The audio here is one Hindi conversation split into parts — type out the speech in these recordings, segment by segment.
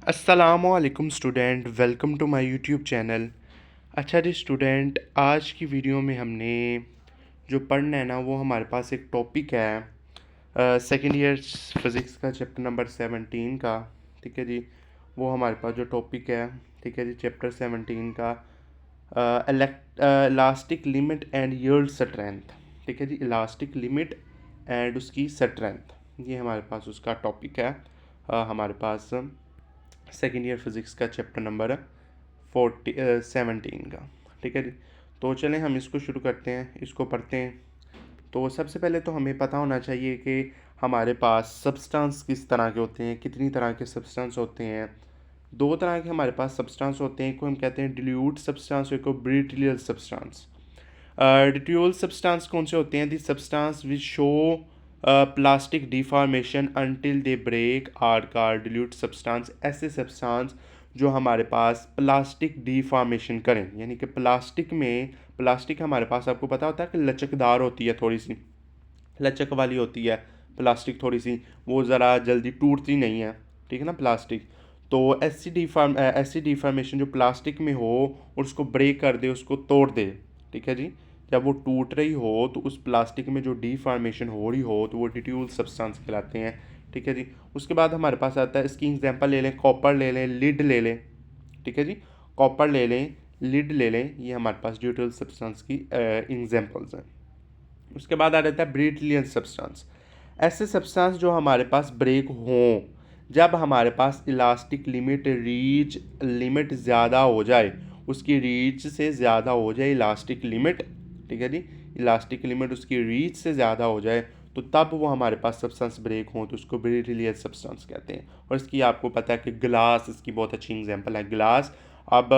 अस्सलामुअलैकुम student, welcome to my YouTube channel. अच्छा जी स्टूडेंट, आज की वीडियो में हमने जो पढ़ना है ना वो हमारे पास एक टॉपिक है सेकेंड ईयर फिज़िक्स का चैप्टर नंबर 17 का। ठीक है जी, वो हमारे पास जो टॉपिक है, ठीक है जी, चैप्टर 17 का elastic limit and yield strength. ठीक है जी, इलास्टिक लिमिट एंड उसकी स्ट्रेंथ, ये हमारे पास उसका टॉपिक है। हमारे पास सेकेंड ईयर फिज़िक्स का चैप्टर नंबर 17 का। ठीक है जी, तो चलें हम इसको शुरू करते हैं, इसको पढ़ते हैं। तो सबसे पहले तो हमें पता होना चाहिए कि हमारे पास सब्सटेंस किस तरह के होते हैं, कितनी तरह के सब्सटेंस होते हैं। दो तरह के हमारे पास सब्सटेंस होते हैं, एक को हम कहते हैं डिल्यूट सब्सटेंस, एक को ब्रिटिलियल सब्सटेंस। डिट्यूल सब्सटेंस कौन से होते हैं? The substance which show plastic deformation until they break are called ductile substance. ऐसे सब्सटेंस जो हमारे पास प्लास्टिक डिफॉर्मेशन करें, यानी कि प्लास्टिक हमारे पास आपको पता होता है कि लचकदार होती है, थोड़ी सी लचक वाली होती है प्लास्टिक, थोड़ी सी वो ज़रा जल्दी टूटती नहीं है। ठीक है ना प्लास्टिक। तो ऐसी डिफॉर्मेशन जो प्लास्टिक में हो और उसको ब्रेक कर दे, उसको तोड़ दे। ठीक है जी, जब वो टूट रही हो तो उस प्लास्टिक में जो डिफॉर्मेशन हो रही हो तो वो डिट्यूल सब्सटेंस कहलाते हैं। ठीक है जी, उसके बाद हमारे पास आता है, इसकी एग्जांपल ले लें, कॉपर ले लें, लिड ले लें। ठीक है जी, कॉपर ले लें, लिड ले लें, ये हमारे पास ड्यूटल सब्सटेंस की एग्जांपल्स हैं। उसके बाद आ जाता है ब्रिटलियन सब्सटेंस। ऐसे सब्सटेंस जो हमारे पास ब्रेक हों जब हमारे पास इलास्टिक लिमिट ज़्यादा हो जाए, उसकी रीच से ज़्यादा हो जाए इलास्टिक लिमिट। ठीक है जी, इलास्टिक लिमिट उसकी रीच से ज़्यादा हो जाए तो तब वो हमारे पास सब्सटेंस ब्रेक हों तो उसको ब्रिटलियन सब्सटेंस कहते हैं। और इसकी आपको पता है कि ग्लास इसकी बहुत अच्छी एग्जांपल है, ग्लास। अब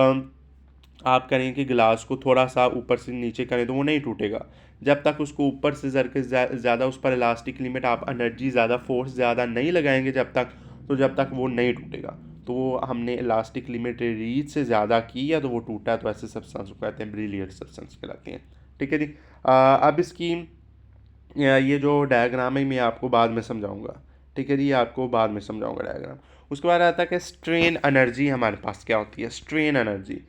आप करें कि गिलास को थोड़ा सा ऊपर से नीचे करें तो वो नहीं टूटेगा, जब तक उसको ऊपर से जर के ज़्यादा उस पर इलास्टिक लिमिट, आप एनर्जी ज़्यादा, फोर्स ज़्यादा नहीं लगाएंगे जब तक वो नहीं टूटेगा। तो वो हमने इलास्टिक लिमिट रीच से ज़्यादा की या तो वो टूटा, तो ऐसे सब्सटेंस को कहते हैं ब्रिलियंट सब्सटेंस कहलाते हैं। ठीक है जी। अब इसकी ये जो डायग्राम है मैं आपको बाद में समझाऊंगा। ठीक है जी, ये आपको बाद में समझाऊंगा डायग्राम। उसके बाद आता है कि स्ट्रेन एनर्जी हमारे पास क्या होती है। स्ट्रेन एनर्जी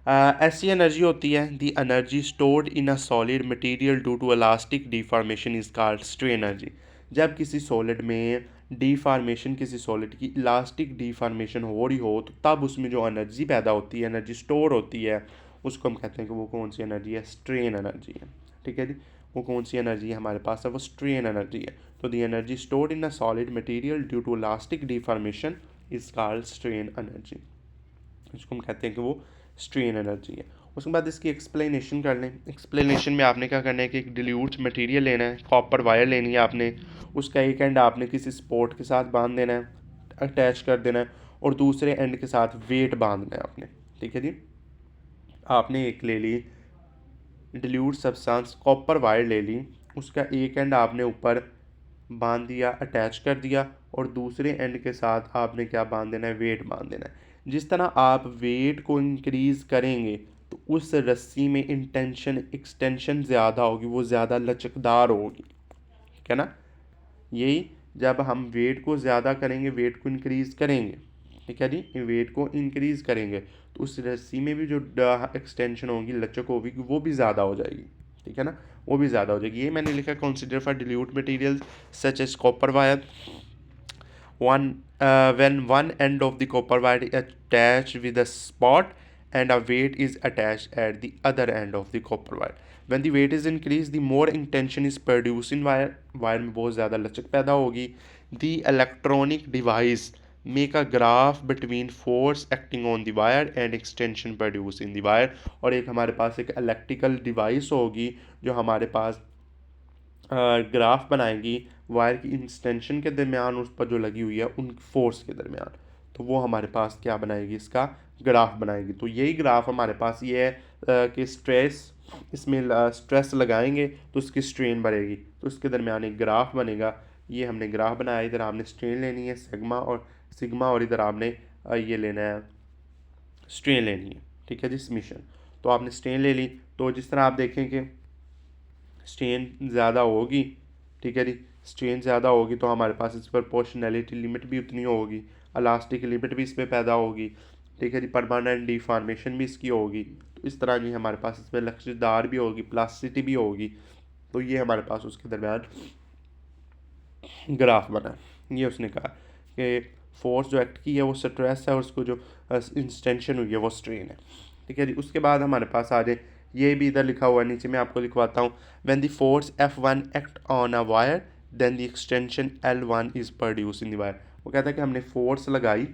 ऐसी एनर्जी होती है, the energy stored in a solid material due to elastic deformation is called strain energy. जब किसी सॉलिड में डिफॉर्मेशन, किसी सॉलिड की इलास्टिक डिफॉर्मेशन हो रही हो तो तब उसमें जो एनर्जी पैदा होती है, एनर्जी स्टोर होती है, उसको हम कहते हैं कि वो कौन सी एनर्जी है? स्ट्रेन एनर्जी है। ठीक है जी, वो कौन सी एनर्जी है हमारे पास है? वो स्ट्रेन एनर्जी है। तो the energy stored in a solid material due to elastic deformation is called strain energy. इसको हम कहते हैं कि वो स्ट्रेन एनर्जी है। उसके बाद इसकी एक्सप्लेनेशन कर लें। एक्सप्लेनेशन में आपने क्या करना है कि एक डिल्यूट मटेरियल लेना है, कॉपर वायर लेनी है आपने, उसका एक एंड आपने किसी स्पोर्ट के साथ बांध देना है, अटैच कर देना है, और दूसरे एंड के साथ वेट बांधना है आपने। ठीक है जी, आपने एक ले ली डिल्यूट सब्सटेंस, कॉपर वायर ले ली, उसका एक एंड आपने ऊपर बांध दिया, अटैच कर दिया, और दूसरे एंड के साथ आपने क्या बांध देना है? वेट बांध देना है। जिस तरह आप वेट को इंक्रीज़ करेंगे तो उस रस्सी में इंटेंशन एक्सटेंशन ज़्यादा होगी, वो ज़्यादा लचकदार होगी। ठीक है ना? यही, जब हम वेट को ज़्यादा करेंगे, वेट को इंक्रीज़ करेंगे, ठीक है जी, वेट को इंक्रीज़ करेंगे तो उस रस्सी में भी जो एक्सटेंशन होगी, लचक होगी, वो भी ज़्यादा हो जाएगी। ठीक है ना, वो भी ज़्यादा हो जाएगी। ये मैंने लिखा, consider for dilute materials such as copper wire, when one end of the copper wire is attached with a spot and a weight is attached at the other end of the copper wire. When the weight is increased, the more intention is produced in wire में बहुत ज़्यादा लचक पैदा होगी। The electronic device make a graph between force acting on the wire and extension produced in the wire। और एक हमारे पास एक इलेक्ट्रिकल डिवाइस होगी जो हमारे पास ग्राफ बनाएगी वायर की इंस्टेंशन के दरमियान, उस पर जो लगी हुई है उन फोर्स के दरमियान। तो वो हमारे पास क्या बनाएगी? इसका ग्राफ बनाएगी। तो यही ग्राफ हमारे पास ये है कि इसमें स्ट्रेस लगाएंगे तो उसकी स्ट्रेन बढ़ेगी, तो उसके दरमियान एक ग्राफ बनेगा। ये हमने ग्राफ बनाया, इधर आपने स्ट्रेन लेनी है सिग्मा, और इधर आपने ये लेना है, स्ट्रेन लेनी है। ठीक है जी, समीशन। तो आपने स्ट्रेन ले ली, तो जिस तरह आप देखें कि स्ट्रेन ज़्यादा होगी, ठीक है जी, स्ट्रेन ज़्यादा होगी तो हमारे पास इस पर प्रोपोर्शनैलिटी लिमिट भी उतनी होगी। इलास्टिक लिमिट भी इसमें पैदा होगी, ठीक है जी, परमानेंट डिफॉर्मेशन भी इसकी होगी। तो इस तरह की हमारे पास इसमें लचीदार भी होगी, प्लास्टिसिटी भी होगी। तो ये हमारे पास उसके दरमियान ग्राफ बना है। ये उसने कहा कि फोर्स जो एक्ट की है वो स्ट्रेस है और उसको जो इंस्टेंशन हुई है वो स्ट्रेन है, ठीक है जी। उसके बाद हमारे पास आ जाए, ये भी इधर लिखा हुआ है, नीचे मैं आपको लिखवाता हूँ। When the force F1 act on a wire then the extension L1 is produce in the wire. वो कहता है कि हमने फोर्स लगाई,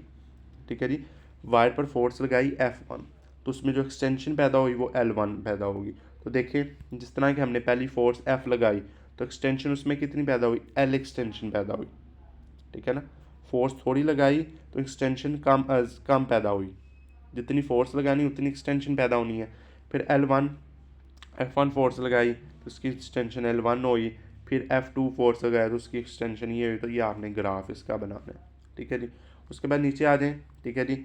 ठीक है जी, वायर पर फोर्स लगाई F1, तो उसमें जो एक्सटेंशन पैदा हुई वो L1 पैदा होगी। तो देखिए जिस तरह कि हमने पहली फोर्स F लगाई तो एक्सटेंशन उसमें कितनी पैदा हुई, L एक्सटेंशन पैदा हुई, ठीक है ना। फोर्स थोड़ी लगाई तो एक्सटेंशन कम पैदा हुई, जितनी फोर्स लगानी उतनी एक्सटेंशन पैदा होनी है। फिर F1 फोर्स लगाई तो उसकी एक्सटेंशन L1 हुई, फिर F2 फोर्स लगाया तो उसकी एक्सटेंशन ये हुई। तो ये आपने ग्राफ इसका बनाना है, ठीक है जी। उसके बाद नीचे आ जाएँ, ठीक है जी,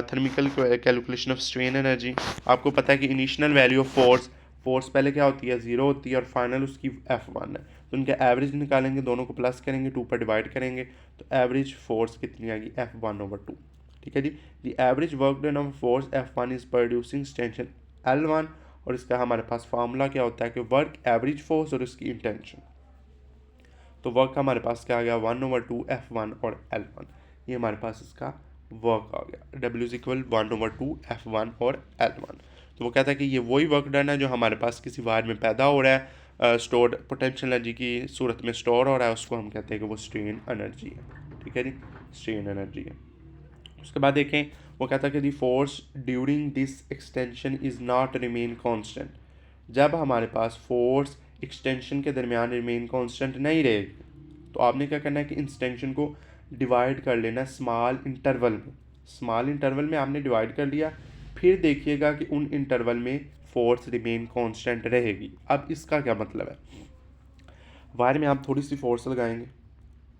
थर्मिकल कैलकुलेशन ऑफ स्ट्रेन एनर्जी। आपको पता है कि इनिशियल वैल्यू ऑफ फोर्स पहले क्या होती है, 0 होती है और फाइनल उसकी F1 है। तो उनका एवरेज निकालेंगे, दोनों को प्लस करेंगे, 2 पर डिवाइड करेंगे, तो एवरेज फोर्स कितनी आएगी, F1/2, ठीक है जी। The average work done of force F1 is producing tension L1। और इसका हमारे पास फार्मूला क्या होता है कि वर्क एवरेज फोर्स और इसकी इंटेंशन। तो वर्क हमारे पास क्या आ गया, 1/2 F1 और L1। ये हमारे पास इसका वर्क आ गया, W इज इक्वल 1/2 F1 और L1। तो वो कहता है कि ये वही वर्क डन है जो हमारे पास किसी वायर में पैदा हो रहा है, स्टोर्ड पोटेंशियल एनर्जी की सूरत में स्टोर हो रहा है, उसको हम कहते हैं कि वो स्ट्रेन एनर्जी है, ठीक है जी, स्ट्रेन एनर्जी है। उसके बाद देखें, वो कहता है कि the force during this extension is not remain constant. जब हमारे पास फोर्स एक्सटेंशन के दरमियान रिमेन कांस्टेंट नहीं रहेगी तो आपने क्या करना है कि एक्सटेंशन को डिवाइड कर लेना स्मॉल इंटरवल में। स्मॉल इंटरवल में आपने डिवाइड कर लिया, फिर देखिएगा कि उन इंटरवल में फोर्स रिमेन कांस्टेंट रहेगी। अब इसका क्या मतलब है, वायर में आप थोड़ी सी फोर्स लगाएंगे,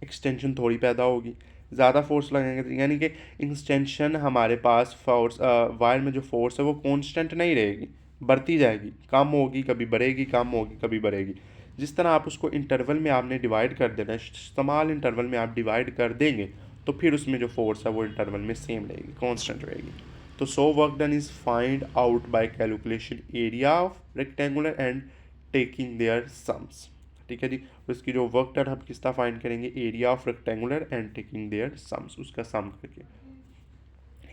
एक्सटेंशन थोड़ी पैदा होगी, ज़्यादा फोर्स लगाएंगे तो यानी कि एक्सटेंशन हमारे पास फोर्स वायर में जो फोर्स है वो कांस्टेंट नहीं रहेगी, बढ़ती जाएगी, कम होगी कभी बढ़ेगी, कम होगी कभी बढ़ेगी। जिस तरह आप उसको इंटरवल में आपने डिवाइड कर देना है, स्मॉल इंटरवल में आप डिवाइड कर देंगे तो फिर उसमें जो फोर्स है वो इंटरवल में सेम रहेगी, कांस्टेंट रहेगी। तो so work done is find out by calculation area of rectangular and taking their sums, ठीक है जी। उसकी जो वर्क डन हम किस तरह फाइंड करेंगे, area of rectangular and taking their sums, उसका सम करके।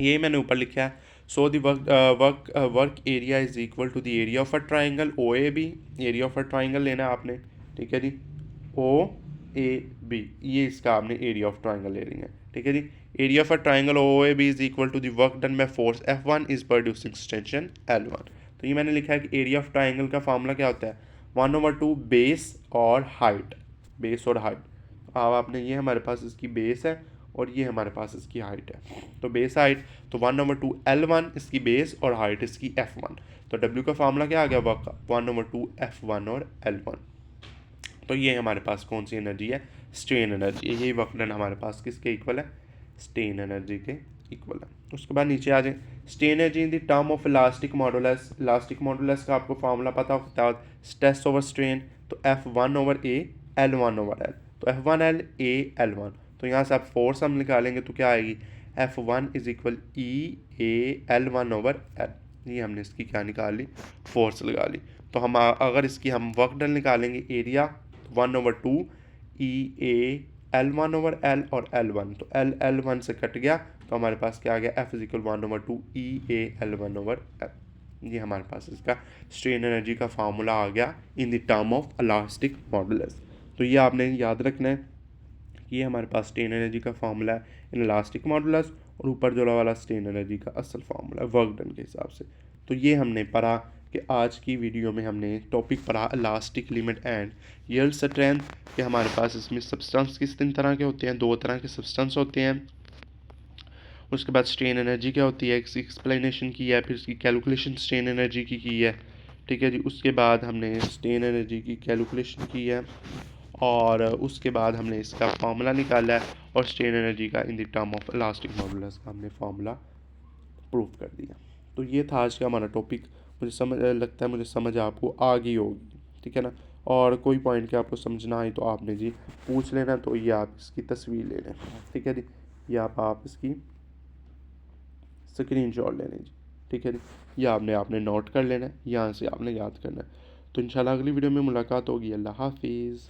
ये मैंने ऊपर लिखा है, so the work area is equal to the area of a triangle O A B. Area of a triangle लेना है आपने, ठीक है जी, ओ ए बी, ये इसका आपने एरिया ऑफ ट्राइंगल ले रही है, ठीक है जी। Area of a triangle O A B is equal to the work done by force F1 is producing extension L1। तो ये मैंने लिखा है कि एरिया ऑफ ट्राइंगल का फार्मूला क्या होता है, 1/2 बेस और हाइट, बेस और हाइट। अब आपने, ये हमारे पास इसकी बेस है और ये हमारे पास इसकी हाइट है, तो बेस हाइट, तो 1/2 L1 इसकी बेस और हाइट इसकी F1। तो W का फार्मूला क्या आ गया वर्क का, 1/2 F1 और L1। तो ये हमारे पास कौन सी एनर्जी है, स्ट्रेन एनर्जी है। यही वर्क डन हमारे पास किसके इक्वल है, स्ट्रेन एनर्जी के इक्वल है। उसके बाद नीचे आ जाए, strain energy in the term of elastic modulus. Elastic modulus का आपको फार्मूला पता होता है, स्ट्रेस ओवर स्ट्रेन, तो F1/A L1/L, तो F1L A L1। तो यहाँ से आप फोर्स हम निकालेंगे तो क्या आएगी, F1 is equal EA L1/L। ये हमने इसकी क्या निकाल ली, फोर्स लगा ली। तो हम अगर इसकी हम वर्क डन निकालेंगे, एरिया 1/2 EA L1/L और L1, तो L1 से कट गया तो हमारे पास क्या आ गया, F is equal 1/2 EA L1/L। ये हमारे पास इसका स्ट्रेन एनर्जी का फार्मूला आ गया in the term of elastic modulus. तो ये आपने याद रखना है, ये हमारे पास स्ट्रेन एनर्जी का फार्मूला है इन इलास्टिक मॉडुलस, और ऊपर जो वाला स्ट्रेन एनर्जी का असल फार्मूला है वर्क डन के हिसाब से। तो ये हमने पढ़ा कि आज की वीडियो में हमने टॉपिक पढ़ा elastic limit and yield strength, कि हमारे पास इसमें सब्सटेंस किस तीन तरह के होते हैं, दो तरह के सब्सटेंस होते हैं। उसके बाद स्ट्रेन एनर्जी क्या होती है, इसकी एक्सप्लेनेशन की है, फिर इसकी कैलकुलेशन स्ट्रेन एनर्जी की है, ठीक है जी। उसके बाद हमने स्ट्रेन एनर्जी की कैलकुलेशन की है और उसके बाद हमने इसका फार्मूला निकाला है और स्ट्रेन एनर्जी का in the term of elastic modulus का हमने फार्मूला प्रूव कर दिया। तो ये था आज का हमारा टॉपिक। मुझे समझ लगता है, मुझे समझ आपको आ गई होगी, ठीक है ना। और कोई पॉइंट के आपको समझना आए तो आपने जी पूछ लेना, तो ये आप इसकी तस्वीर ले लें, ठीक है जी। या आप इसकी स्क्रीनशॉट ले लीजिए, ठीक है। या आपने नोट कर लेना है, यहाँ से आपने याद करना है। तो इंशाल्लाह अगली वीडियो में मुलाकात होगी। अल्लाह हाफिज़।